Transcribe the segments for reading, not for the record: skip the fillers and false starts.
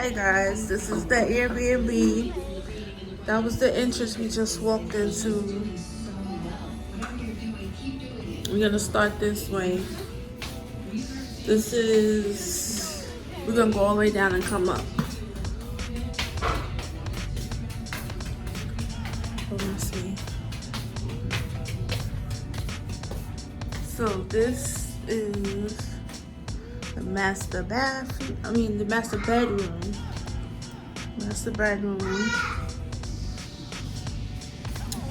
Hey guys, this is the Airbnb. That was the entrance we just walked into. We're gonna start this way. We're gonna go all the way down and come up. Let's see. So this is the master bathroom. The master bedroom. Master bedroom.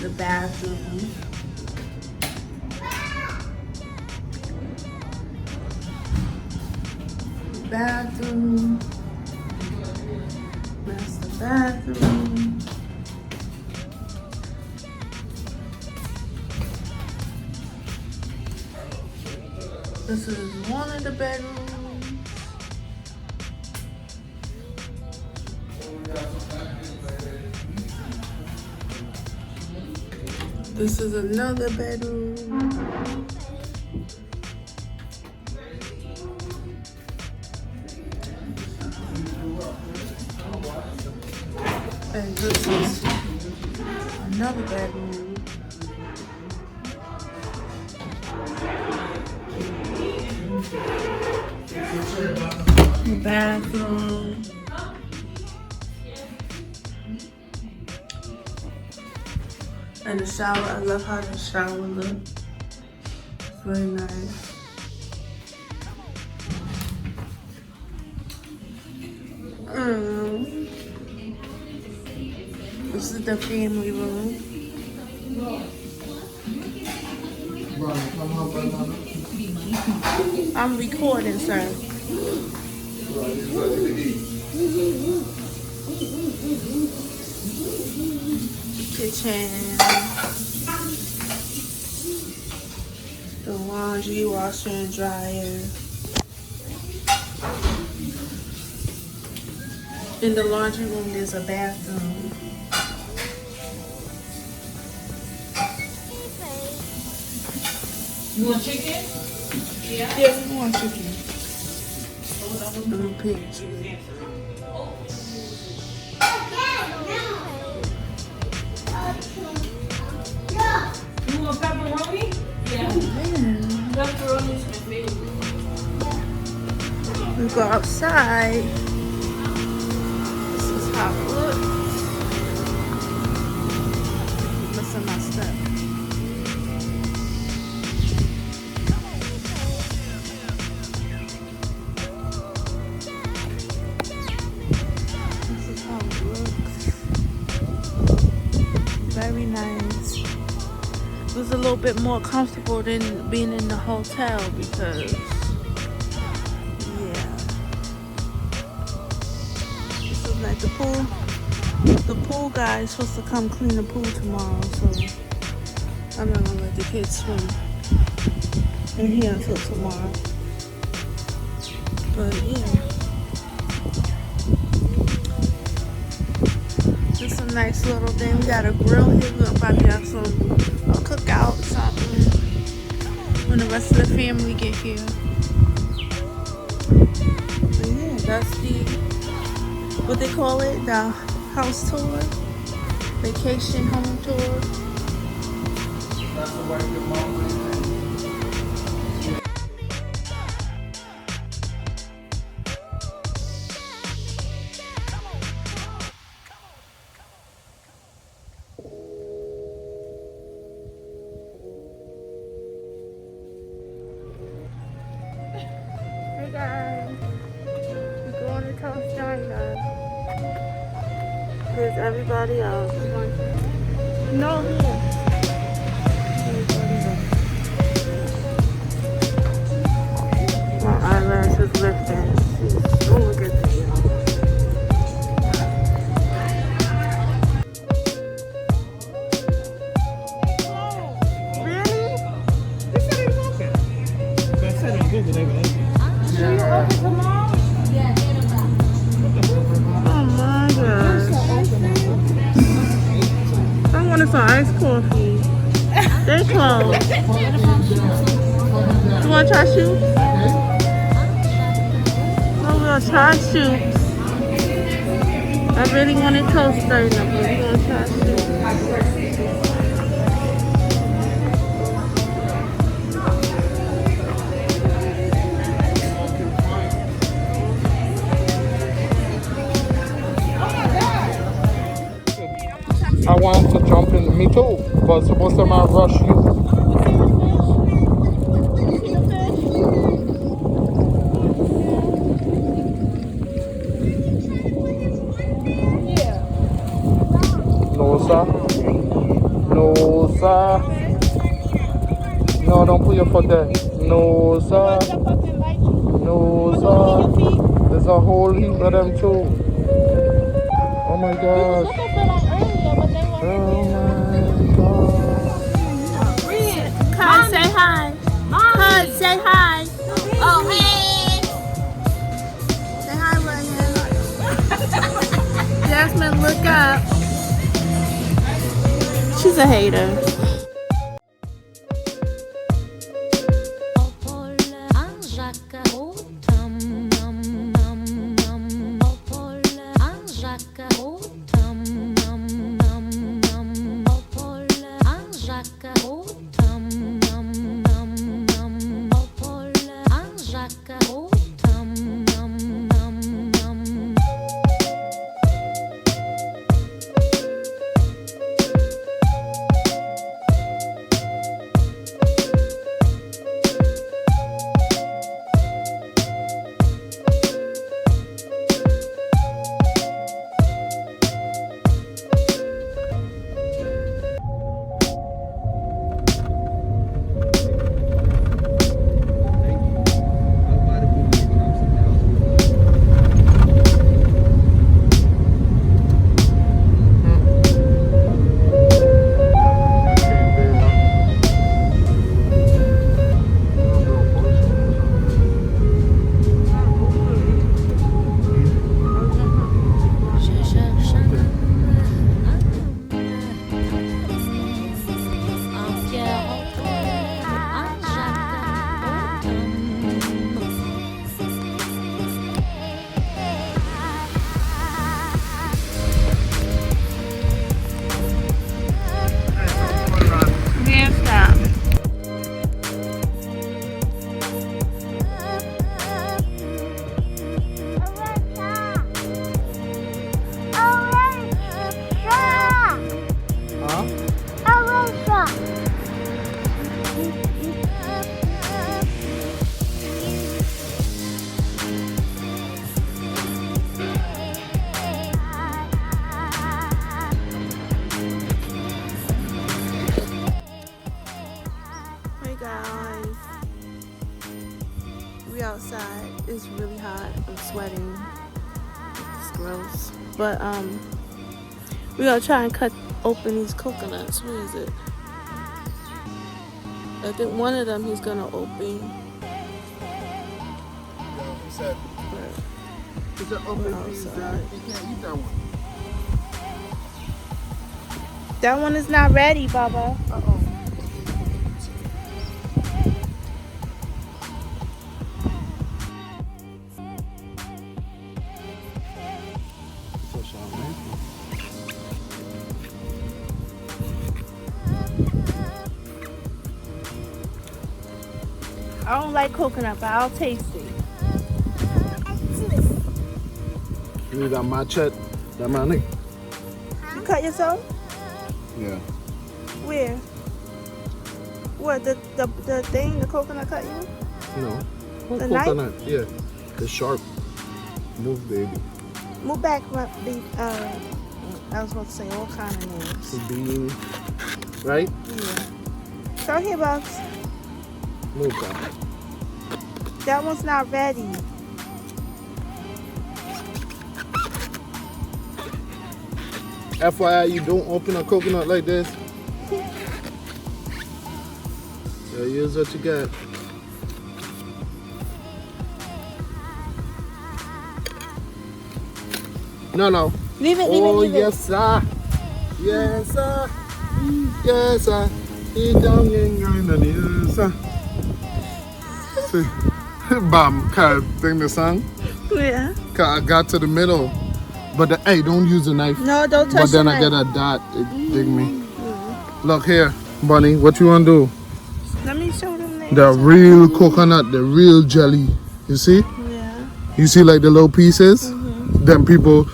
The bathroom. Bathroom. Master bathroom. This is one of the bedrooms. This is another bedroom. And this is another bedroom. The bathroom. And the shower. I love how the shower looks. It's very nice. This is the family room. I'm recording, sir. Kitchen. The laundry, washer and dryer. In the laundry room, there's a bathroom. You want chicken? Yeah. Yes, we want chicken. Pig. You want pepperoni? Yeah. Pepperoni is my favorite. We go outside. This is how it looks. Missing my stuff. This is how it looks. Very nice. It was a little bit more comfortable than being in the hotel because, yeah. This is like the pool. The pool guy is supposed to come clean the pool tomorrow, so I'm not gonna let the kids swim in here until tomorrow. But yeah. Just a nice little thing. We got a grill here. We're gonna probably have a cookout or something when the rest of the family get here. But yeah, that's what they call it, the house tour, vacation home tour. That's the way your mom is. Hey guys, we're going to Toast China. There's everybody else. No, here. My eyelash is lifting. Oh, look at this. Really? This ain't working. That's it. I'm good with everything. Are you open tomorrow? Oh my gosh. I wanted some iced coffee. They closed. You want char siu? Oh, we'll try soups. I really wanted toast right now, but we're gonna try to do it. I want to jump in, me too, but supposed to not rush you. No, sir. No, sir. No, don't put your foot there. No, sir. No, sir. There's a whole heap of them too. Oh my gosh. Oh my god. Kaale, say hi. Kaale, say hi. Oh, hey. Say hi, William. Jasmine, look up. She's a hater. Outside. It's really hot. I'm sweating. It's gross. But we're gonna try and cut open these coconuts. Where is it? I think one of them he's gonna open. He said open these, you can't eat that one. That one is not ready, Baba. Uh-oh. I don't like coconut, but I'll taste it. You need that machete, that money? You cut yourself? Yeah. Where? What, the thing, the coconut cut you? No. The coconut, knife? Yeah. The sharp. Move, baby. Move back, I was about to say all kind of names. The bean. Right? Yeah. Go here, Bugs. Move that. That one's not ready. FYI, you don't open a coconut like this. So here's what you got. No. Leave it, yes, sir. Yes, sir. Yes, sir. Yes, sir. Bam, thing the song. Yeah. I got to the middle But hey, don't use a knife. No, don't touch But then the I get knife. a dot. It dig me. Look here, Bunny. What you want to do? Let me show them that. The real coconut, the real jelly. You see? Yeah. You see like the little pieces? Then people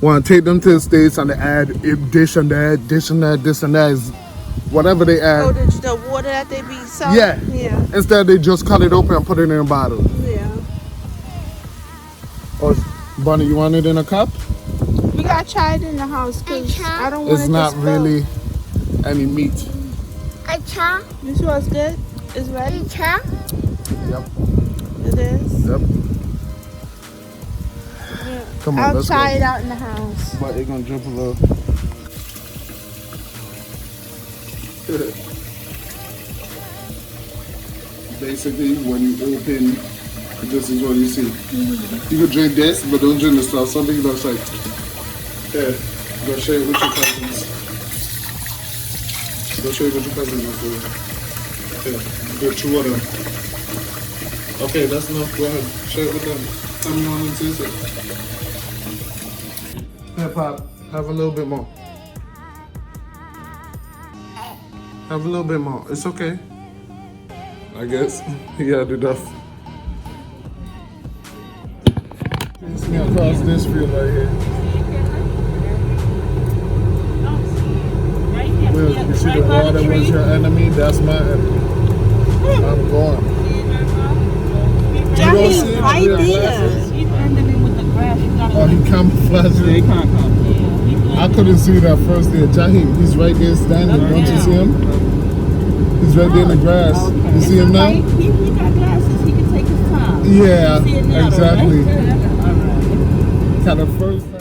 want to take them to the States and they add this and that, this and that, this and that. Is whatever they Oh, add. the water that they be selling? Yeah. Yeah. Instead they just cut it open and put it in a bottle. Yeah. Or Bunny, you want it in a cup? We got to try it in the house because I don't want It's it not to spill. really any meat. This was good. It's ready. Yep. It is. Yep. Yeah. Come on, I'll let's try go. it out in the house. But it's gonna drip a little. Basically, when you open, this is what you see. You could drink this, but don't drink the stuff. Some people are like, here, go share it with your cousins. Go share it with your cousins. Here, go two of them. Okay, that's enough. Go ahead, share it with them. Tell me you want to taste it. Here, Pop, have a little bit more. Have a little bit more. It's okay. I guess he had enough. Takes me across this field right here. Will, you see the water was your enemy? That's my enemy. I'm gone. You don't see it? Right Real there. glasses? He's blending in with the grass. You gotta Oh, he camouflaged They it. can't come. I couldn't see that first there. Jahim, he's right there standing. Don't you see him? He's right there in the grass. You see him now? He got glasses. He can take his time. Yeah, You see it now, exactly. though, right? All right. Kind of first time.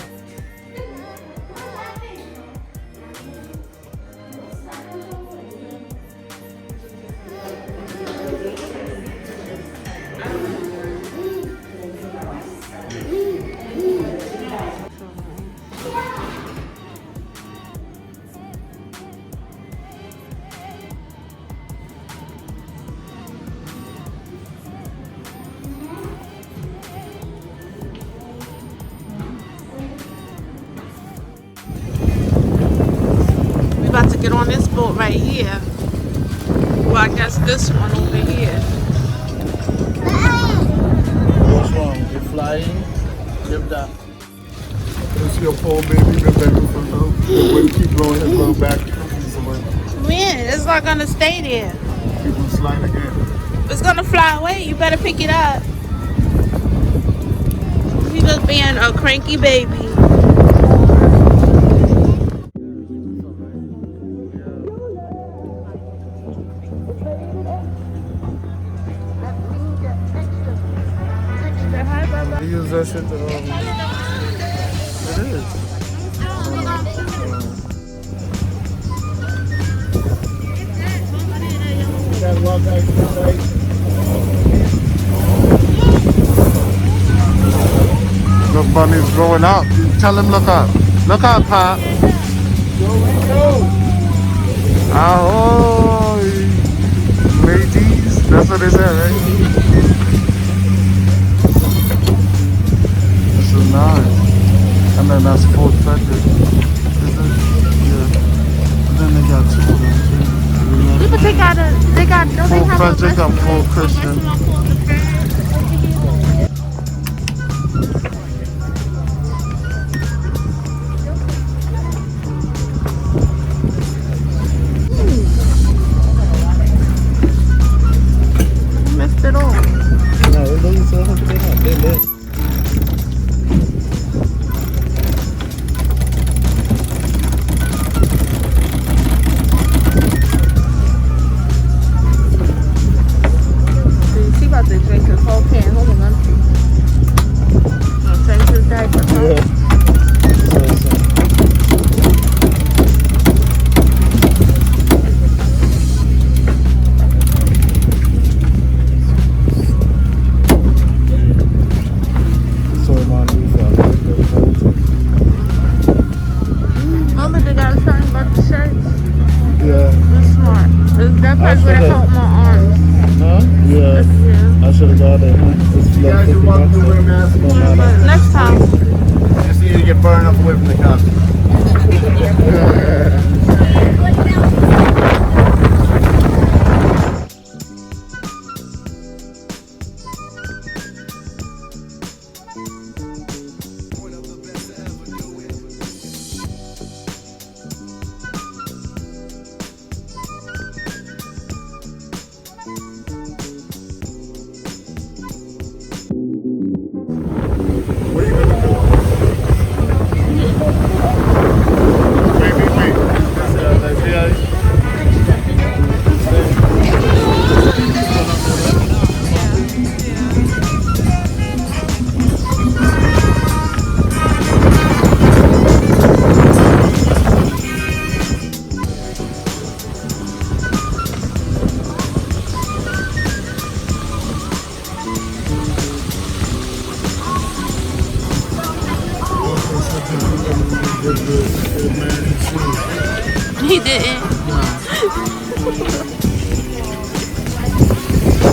We about to get on this boat right here. Well, I guess this one over here. What's wrong? You're flying? Give that. It's your poor baby been begging for help. The wind keep blowing him going back. He's away. Man, it's not gonna stay there. People slide again. It's gonna fly away. You better pick it up. He just being a cranky baby. They use that shit to, it is. That walk back to the right. Look, Bunny's going up. Tell him look up. Look up, Pop. Ahoy, ladies. That's what they said, right? This is nice. And then that's full feathers. Yeah. And then they got two of them too. But they got no, Full Frederick and full Christian. Messed it all. No, it doesn't say how they have. They lit. She about to drink this whole can. Hold on. I'll change his diaper. Yeah. Mama, they got something about the shirts. Yeah. That's smart. That part would have helped my arms. Huh? Yeah. Yeah. I should have got it. It's like 50 bucks. No matter. But next time. Just need to get far enough away from the cops. He didn't.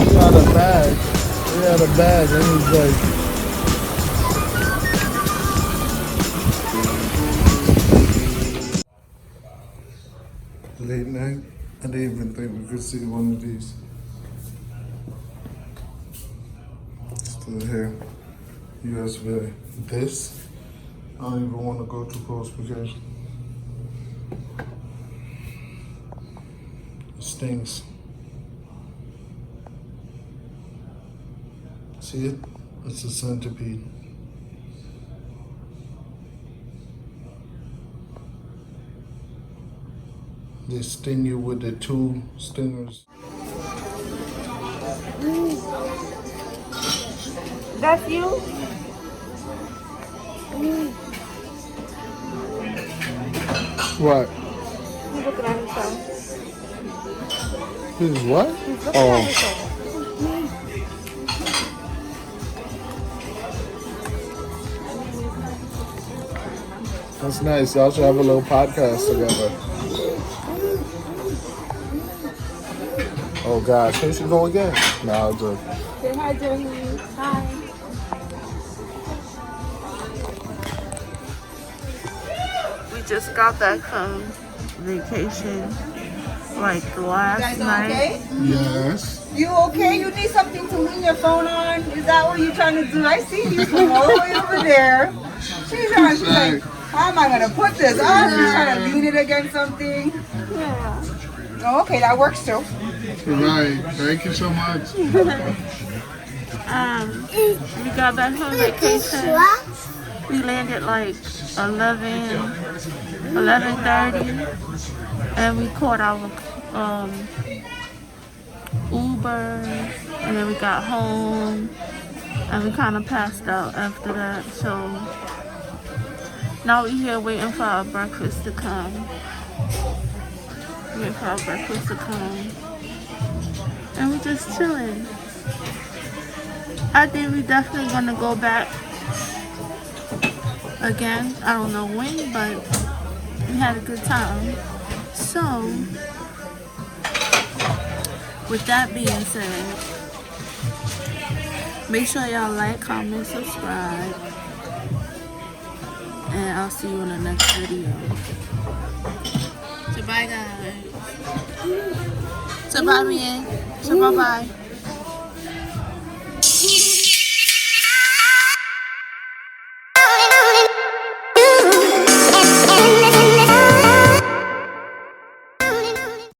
He had a bag. He had a bag and he was like, late night. I didn't even think we could see one of these. Still here. USVI. This, I don't even want to go too close because it stings. See it? It's a centipede. They sting you with the two stingers. That's you? What? He's looking at himself. This is what? He's looking at Oh, himself. that's nice. Y'all should have a little podcast together. Oh gosh, here she go again. No, I'll do. Say hi, Jenny. Hi. We just got back from vacation, like last night. Okay? Yes. You okay? You need something to lean your phone on? Is that what you're trying to do? I see you from all the way over there. She's like, how am I going to put this? Oh, she's trying to lean it against something. Yeah. Oh, okay, that works too. Right. Thank you so much. We got back from vacation. We landed like 11:30, and we caught our Uber, and then we got home, and we kind of passed out after that. So now we're here waiting for our breakfast to come. Waiting for our breakfast to come, and we're just chilling. I think we're definitely gonna go back again. I don't know when, but we had a good time. So, with that being said, make sure y'all like, comment, subscribe, and I'll see you in the next video. So bye guys. So bye, man. So bye bye.